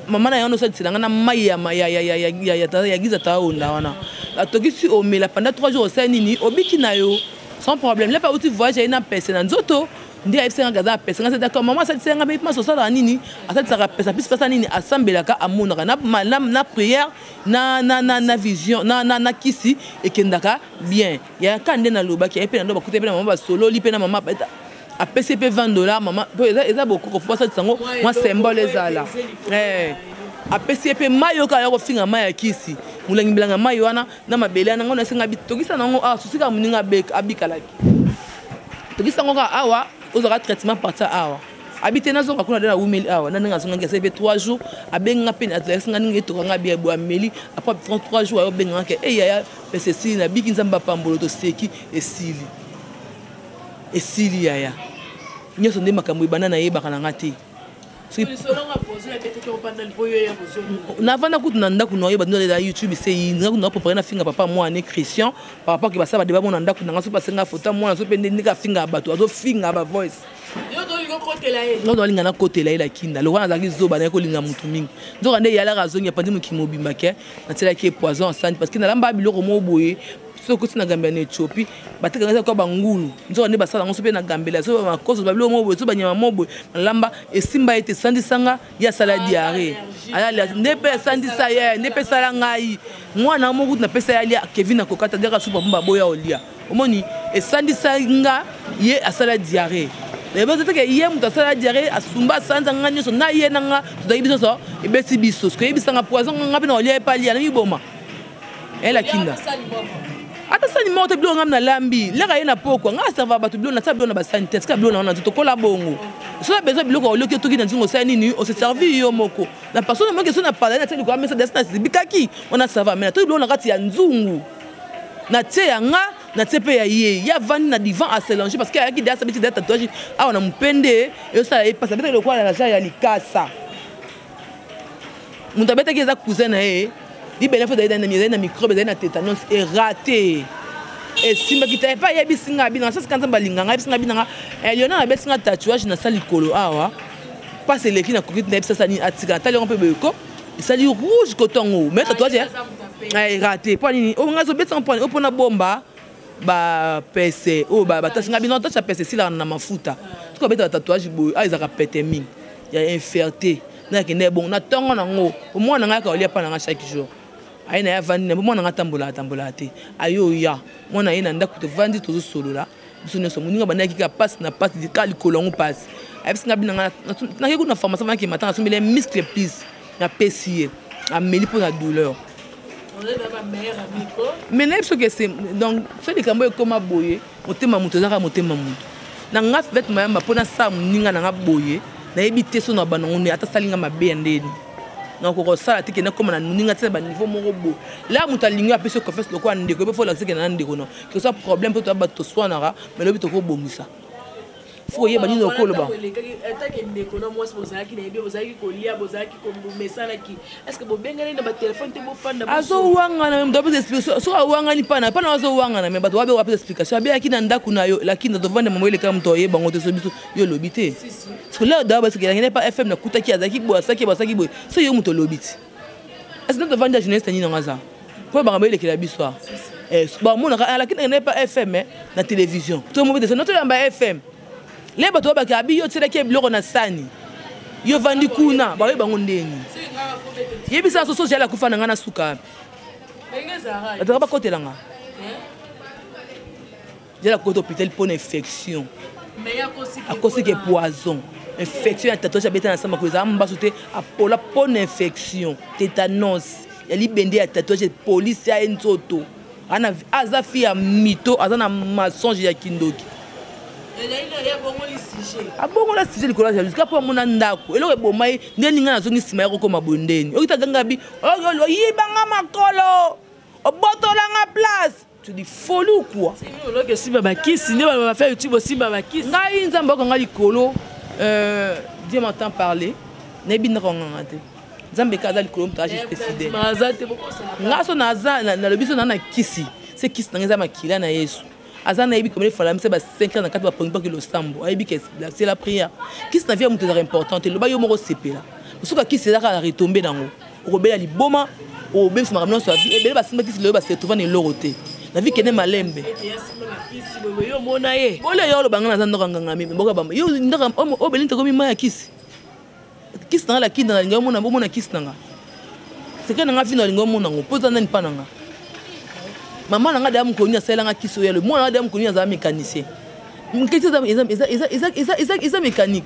mama na yano salitanga na mai ya giza taunda wana atokisi omela pendant 3 jours ça nini obiki na yo sans problème là pas où tu voyages na pese na nzoto ndi afc ngaza pese nga c'est d'accord maman ça tsenga mais pas ça nini asa ça pese plus ça nini asambelaka amonaka na prière na vision na kisi ekendaka bien ya kande na loba ki epena ndo bakute epena maman ba solo li pena maman a PCP $20 maman eza beaucoup ko ça tsango moi symbole ezala a PCP mayo ka yako finga maya kisi mulangi bilanga mayo wana na mabele na ngona senga bitokisa nango susika muninga abikalaki tokisa ngo ka awa ozaka traitement parta awa habité na zonga kuna na wumeli awa na nga zonga ngese be 3 jours abenga pene atlex nga ninge to nga bia bo ameli après 3 jours ayo benga ke ya PCC na biki nzamba pambolo to seki esili yaya nyoso nde makambo ibana na yeba kana ngati navanda kutu na ndako na yeba ndole la YouTube c'est ndako na préparer na finga papa moi né Christian papa ki basaba de bamona ndako na ngaso pasenga photo moi so pende ndika finga bato azo finga ba voice yo do lingo kotela ye no do linga na kotela ye la kinda lo wana zaki zoba na ko linga mutu mingi nzoka nde yala razongi pandi mukimo bimba ke na tela ki poison santé parce que na lamba biloko mo boye soko tina Gambia na Ethiopie batekanga kwa bangulu nzo ne basala ngo sope na Gambia so ba koso ba bilo mobo so ba nyama mobo lamba esimba ete sandisanga ya sala diarrhée ala ne pe sandisa ye ne pe sala ngai mwana mo na pesa ya Kevin akokata deka supa bomba boya olia omoni esandisanga ye asala diarrhée les gens disent que hier muta sala diarrhée asumba sanza ngani so na ye nanga tudayi biso so ebesi biso ko ebisanga poison ngapi na olia pa lia na miboma ela kinda ata sani morte bilo ngam na lambi leka ye na poko nga serva bato bilo na tabilo na ba santé ska bilo na to kola bongo so na besoin bilo ko olio toki na nzingo sa nini o se servi yo moko la personne mo ke so na parler na teli ko amesa desna bikaki on a serva mais to bilo na kati ya nzungu na tie yanga na tie pe ya ye ya vandi na divan à se langer parce que ya ki dasa biti da tatouage a na mpende yo sa e passa bete le kwa la ya likasa munta bete ki za cousin na e di benefit na microbe na tétanos est raté et si me kita pas yebi singa bi na ça quand balinga nga singa bi na eliona na besinga tatouage na sali kolo awa pas c'est l'équipe na kokit na ça ni atika tali on peut beko sali rouge coton mais tatouage est raté pas ni o nga zo beto on pona bomba ba PC o ba tasinga bi na tacha PC sila na mafuta ko beto tatouage bo a izaka pété ming ya inferté na ki ne bon na tongo na ngo o mwana nga ka olia pa na chaque jour aina ya vandi na mwana nga tambola te ayo ya mwana ina ndako to vandi to solo la biso ne so muninga bana kika passe na passe di kali kolongo passe ai bisinga bina na ke kuna formation va ki matin asombi les muscles plus na pesier a meli pour la douleur on est dans ma meilleure amie quoi mais n'est ce que c'est donc c'est des kambo comme boye motema muto zaka motema muto na nga vet mayamba pona sa muninga na nga boye na ebite so na banongo ata salinga mabe ndeni donc on ça te kena comme na ninga tse ba niveau moko bo là mutalinga pe se confesse le quoi ndeko be faut la sekena ndeko non que ça problème pour toi ba to soinara mais le bito ko bongisa faut yeba ni no ko lo ba eta ke ndeko na moi bozaki na ebe bozaki ko lia bozaki ko mesana ki est-ce que bo bengana na ba téléphone te bo fanda azo wanga na ndo be explication so wanga ni pana azo wanga na mais bato wabe wape explication abi akina ndaku na yo lakini ndo vanda mamo ile kama mto yeba ngoto so biso yo lobité so là d'abord parce qu'il n'y a pas FM na kutaki azaki bo asaki boy so yo muto lobiti est-ce que ndo vanda jeunesse ni ngaza pour ba ngabele kila biso ba mona lakini n'y a pas FM na télévision to mo bete notre yamba FM les bato ba ka bi yo tsela ke bloko na sani yo vandi kuna ba bango ndeni yebisa so jala kufana ngana suka ataka ba kotelanga jala koto hôpital pour une infection à cause que poison infection tatouage abeta na sama ko za mbasote apola pour une infection tétanos ya libende ya tatouage police ya enzoto ana azafi ya mito azana mensonge ya kindoki abongo la sije likola ja jusqu'à pour mona ndako eloko bomai ndeni nga nazongi sima yako koma bondeni okita ganga bi oyolo yibanga makolo obotola nga place tu dis folie ou quoi c'est nous là que si baba kisi ne va faire YouTube aussi baba kisi ngai nzamba ko nga likolo Dieu m'entend parler ne binna ko nga te nzambe kaza likolo mtaje spécial mazate boko nga so naza na lobiso na kisi c'est kisi nga za makila na Yesu azana yebi comme les femmes c'est 5 ans na 4 ba pas que le sambo yebi que c'est la prière qui na vie mutu importante le ba yo moko sepela suka qui c'est là ka retomber dango robela liboma o bem sama ramnon so vie e bele ba simba qui le ba se trouver na loroté na vie kene malembe yo mona ye bole yo lo bangana za ndoko nganga mi mboka bamba yo ndaka o bele ntako mi maya kisi na la kinda nga mona kisi nanga c'est que nga fino lingo mona ngo poza nani pananga maman nanga damu ko nya sela nga kiso yelo mwana nanga damu ko nya za mécanicien mketi za mécanique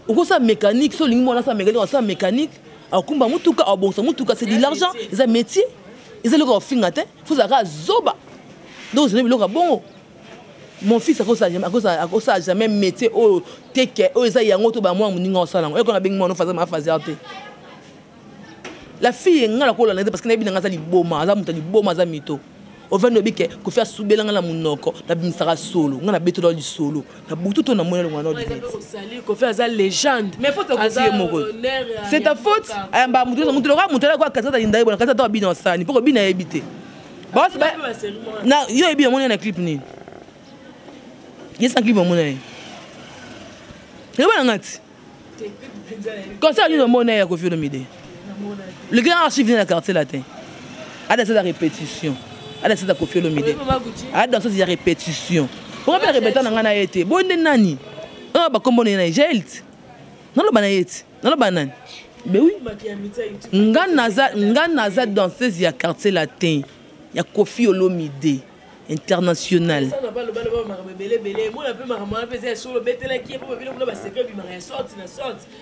uko sa mécanique so lingi mwana sa mécanique akumba mutuka abonsa mutuka c'est de l'argent ils a métier ils a le finga te faut ça zoba donc je ne le bon mon fils a cause jamais métier au teke o za yango to ba moi muninga osala ngo e ko na bengi mwana faza ma faza te la fille ngala ko la parce que na binanga za liboma za muta liboma za mito o vendo bike ko faire subelanga la munoko na bimisaka solo ngana beto dans du solo na butu to na mona ngwana di ko faire za légende mais faut te confier moko c'est ta faute amba mutu la ko kazata indai bona kazata bino sani poko bina ebité boss ba na yo ebi mona na clip ni yesa clip mona ni yo bana ngati quand ça nous mona ya ko fi no mide le grand archive dans le quartier latin a des la répétition ada sita Koffi Olomide ada dans cette répétition pour pas répéter na ngana été bonne nani ah ba kombo na Gelt non le banayet non le banane mais oui ngana danseuse ya quartier latin ya Koffi Olomide international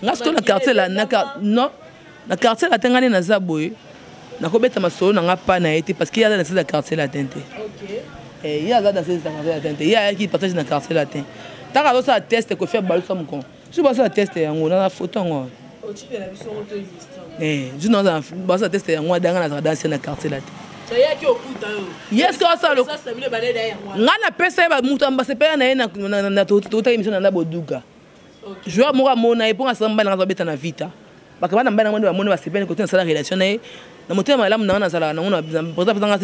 ngasko na quartier la non na quartier latin ngani na zaboye nakobeta masolo na nga pa na été parce qu'il y a dans ce quartier latin OK il y a dans ce quartier latin il y a qui partage dans quartier latin ta ka ça test ko faire balu sam kon je pense ça test yango na photo ngo je non ça test yango danga na danser na quartier latin yes ko ça lo ngana pesa ba mutu ambase pe na tota émission na boduga je vois moi mona et pour asamba na beta na vita bakabana mbana mwana mwana basepene côté na sala relation na na moto malamu na na sala na ngona pour ça nga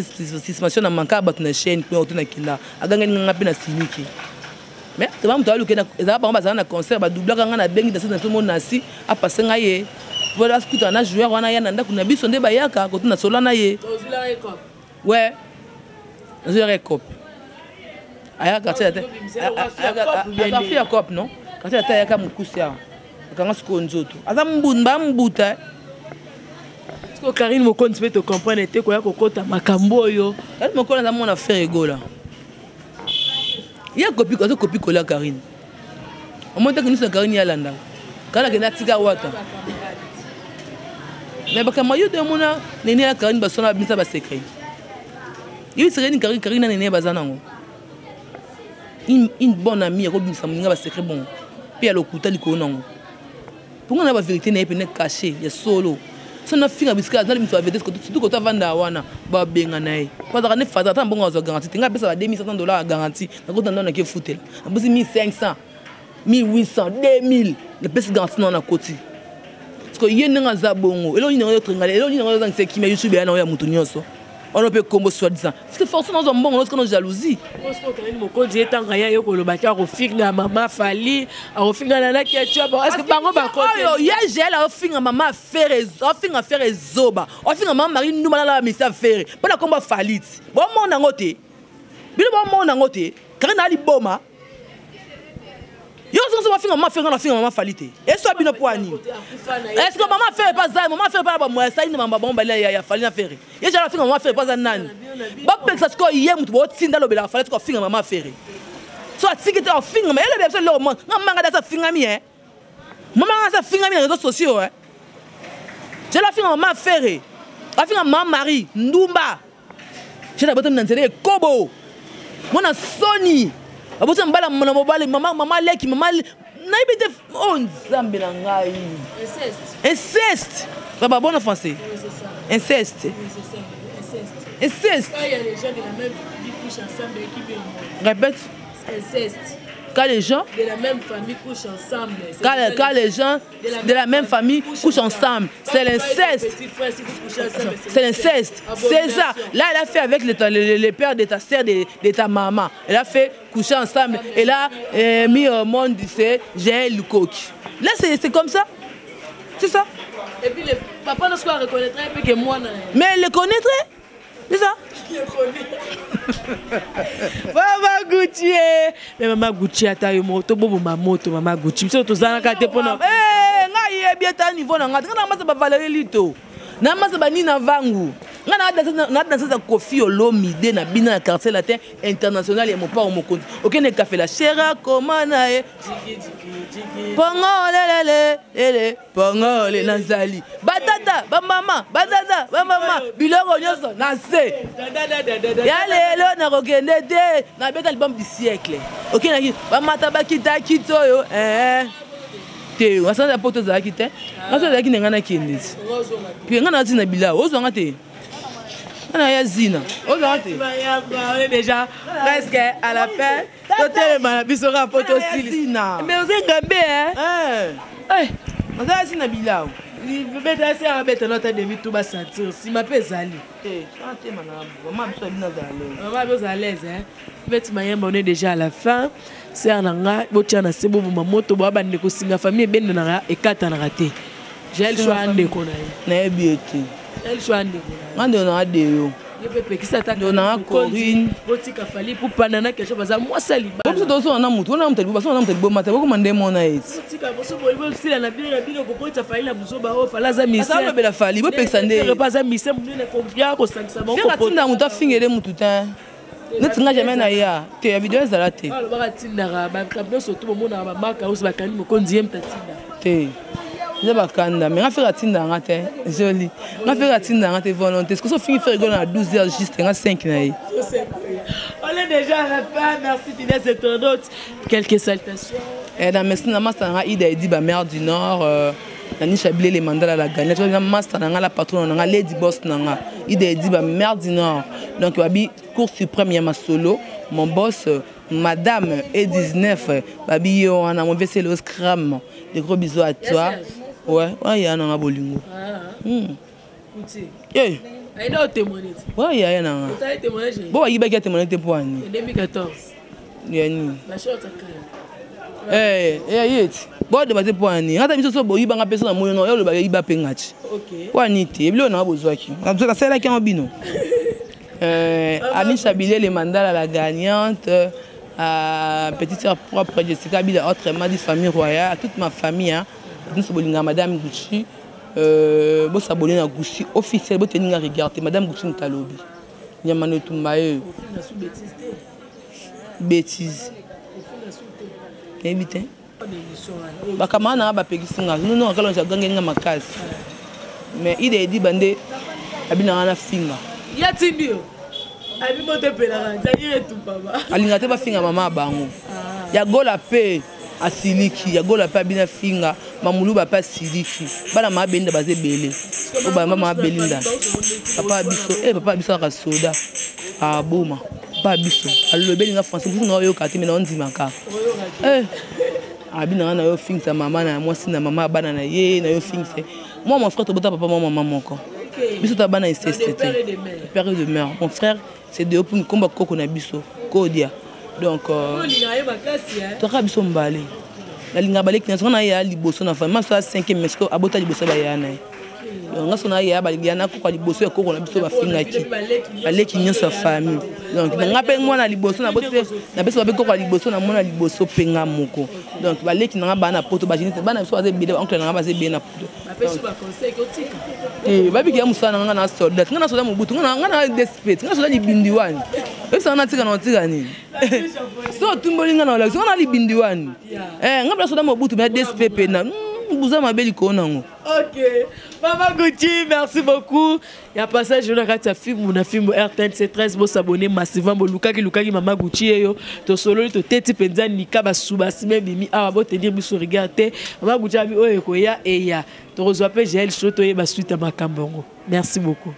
suspension na manka ba na chaîne pour otuna kila aganga nga pe na siniki mais c'est pas mutu aluke na za ba bazana na concert ba double nga na bengi dans ce monde na si a passer nga ye voilà ce que tu as joué wana ya nanda kuna biso nde bayaka côté na solo na ye ouais je récop aya quartier a fait un cop non quartier ta ya ka mukusia kanga siko nzoto aza mbunda mbuta siko Karine Mokonzi peut te comprendre te ko ya kokota makambo yo Karine Mokonzi na mona faire egola ya copie kola Karine au moins que nous sommes Karine ya landa kala ke na tika wata mais bakamayo de mona nene ya Karine basona bisa ba secret il serait une Karine nene bazanango une bonne amie ko bisa mninga ba secret bon puis elle okuta liko nango pour nga na ba vérité na epene caché ya solo so na finga bisika na limito vérité surtout ko ta vanda wana ba benga nae kwa za ne fata ta mbonga za garantie tinga pesa ba $2500 garantie na ko tanda na ke foutela na bosi 1500 1800 2000 na pesa garantie na koti parce que yene nga za bongo elo ni ngo tringale elo ni ngo za nse kimia YouTube ya na ya mutu nyonso on peut combo soi-disant c'est forcément dans un bon lorsque nous jalousie parce que Karine Mokonzi etanga ya yoko lobaki ko finga mama fali a finga na ketchup est-ce que bango ba ko oh ya gel a finga mama faire zoba o finga mama mari nduma la misa faire bana komba falit bon mon ngote bilo bon mon ngote Karine ali boma yo so va finga mama falite et so bino poani est-ce que maman fait pas ça maman fait pas moi ça ina mama bomba ya falina faire et je la finga maman fait pas ça nani ba pensa ko yé mutu bo tinda lo bela falite ko finga mama faire so atiki te finga mais ele be lo man ngamba ngada sa finga mi maman sa finga mi réseaux sociaux je la finga mama faire la finga maman mari ndumba je la botam nanzele kobo mona Sony abosa mbala mona mobile mama leki mama na ibite on zambe na ngai inceste baba bon français inceste il y a les gens de la même famille couchent ensemble et qui viennent répète inceste quand les gens de la même famille couchent ensemble quand les gens de la même famille couchent ensemble c'est l'inceste c'est l'inceste c'est ça là elle a fait avec le père de ta sœur de ta maman elle a fait coucher ensemble et là mis au monde c'est j'ai le coq là c'est comme ça c'est ça et puis le papa ne se reconnaîtrait plus que moi mais elle le connaîtrait c'est ça Maman Gucci mais maman Gucci ata yo moto bobo mamoto maman Gucci so to zana ka te pona ngai ye bieta niveau na ngata na masa ba Valérie Lito na masa ba Nina Vangu na danser za Koffi Olomide na bina na quartier latin international ya mopa Mokonzi okene café la chera komana e pongole lele pongole nazali batata ba mama biloko nyoso na se ya lelo na kokende te na beta album du siècle okene ba mata ba kita kitoyo te wasana poto za kite aso za kinenga na kindisi puis ngana tina bila ozo ngate ana ya zina ozo ngate on est déjà presque à la fin totel manabiso ra poto aussi mais on est gambé on zina bila beta c'est beta notre demi tout bas sentir si ma pesali maman biso à l'aise beti mayamba on est déjà à la fin c'est ananga botiana sebo mamoto bo bande ko singa famille bende na ekata na raté j'ai le choix ndeko na na ebieti elle choix ndeko ngande na adeyo Dona Corinne. Botika fali pour panana quelque chose baza moi sali. Comme ça doso na mutu, na mutu baso na mutu bo mata boko mande mona et. Botika boso bo sila na bien ko pota fali na buzo ba o fala za mission. Asa bela fali bo pexande. Pas za mission mune confiance ko sankisa ba ko. Fera tinda mutu fingere mutu ta. Ne tinga jamais na ya. Te ya video ezala te. Ah ba tinda ba kampo surtout bo mona ba marka ou ba kani mo konzi em tatinda. Te. Je vais kanda mais on fait ratinda ngate joli on fait ratinda ngate volonté est-ce que ça finit faire rigoler à 12h juste à 5 naï on est déjà à la fin merci Finesse de ton autre quelques salutations et dans mes cinémas ça a Ida dit ba mère du Nord Nani Chablé les mandats la gagne tu vois master dans la patronne dans Lady Boss nanga Ida dit ba mère du Nord donc babi cours suprême ya ma solo mon boss madame E19 babi yo on a mon vaisselle au scram des gros bisous à toi. Ouais, il y a un bolingo. Eh. Il a témoigné. Ouais, il y a un. Tu as témoigné. Bon, il y a témoigné pour année. 2014. Yani. La chose bon, de pour année. Quand tu as mis il y a personne à mon nom, il y a pengati. OK. Pour année, il y a un besoin qui. Ça c'est là qui en bino. Annie Chabilé les mandats à la gagnante. Petite sœur propre Jessica Bila autrement dit famille royale, toute ma famille hein. Nous sommes madame Gucci bo saboli na Gucci officiel bo teninga regarder madame Gucci Ntalobi. Nyamano tumbaye. Bêtise. Évite. Ba kamana ba pegisinga. Non kala nja gangenga makasi. Mais il est dit bande abina na finga. Ya tindio. Abi mote pelanga, zanyire tout baba. Alinga te ba finga mama bango. Ya gola pe asiliki, ya gola pe abina finga, mamulu ba pa siliki. Bana ma benda baze bele. O ba mama belinda. Papa biso, papa biso ka soda. Ah boma. Papa biso. Allo belinga français pour no yo kati me na ndimaka. Abina na yo finga mama na mwasi na mama bana na ye na yo finga. Moi mon frère to bota papa maman moko. Biso ta bana c'était père de mère. Mon frère c'est de pour combat koko na biso kodia. Donc to ka biso mbale. La linga balé qui na ya liboso na femme ça 5e mais que abota liboso ba ya na. Donc ngaso na ya ba na ko liboso ya koko na biso ba finga ki. Balé qui nyonso famille. Donc ngape moi na liboso na bote na biso ba koko liboso na mona liboso penga moko. Donc balé qui na ba na poto ba jinite ba na biso ba bele oncle na ba ze be na poto. Babi ki ya musana nga na soldat nga na soldat mubutu nga na desperate nga soldat libindi wani esa na tika na tika ni so tumboli nga na la nga na libindi wani nga bla soldat mubutu mais desperate na buza mabeli ko nango. OK Mama Gucci merci beaucoup ya passage na kati ya film na film RTNC 13 bo s'abonner massivement bo lukaki Mama Gucci yo to solo to teti penza nika basuba sime bimi awa bo te dire biso regarder Mama Gucci abi oyo ko ya eya to reçoit pe GL Shoto ye ba suite à Makambongo. Merci beaucoup.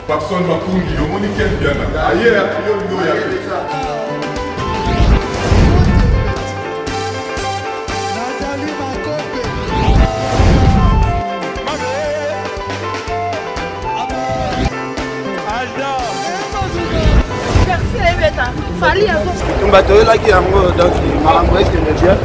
Personne m'a conduit, le monde est bien. Ailleurs, il y a Fali à on va te là qui est en mode donc Malambo est bien.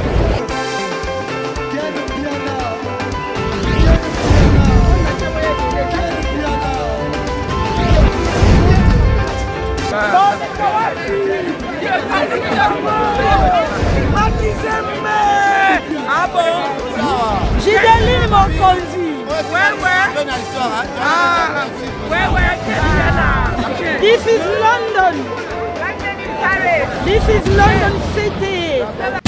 Ah bon? J'ai des livres mon conduit. Ouais. Ah, ouais. This is London. This is London City.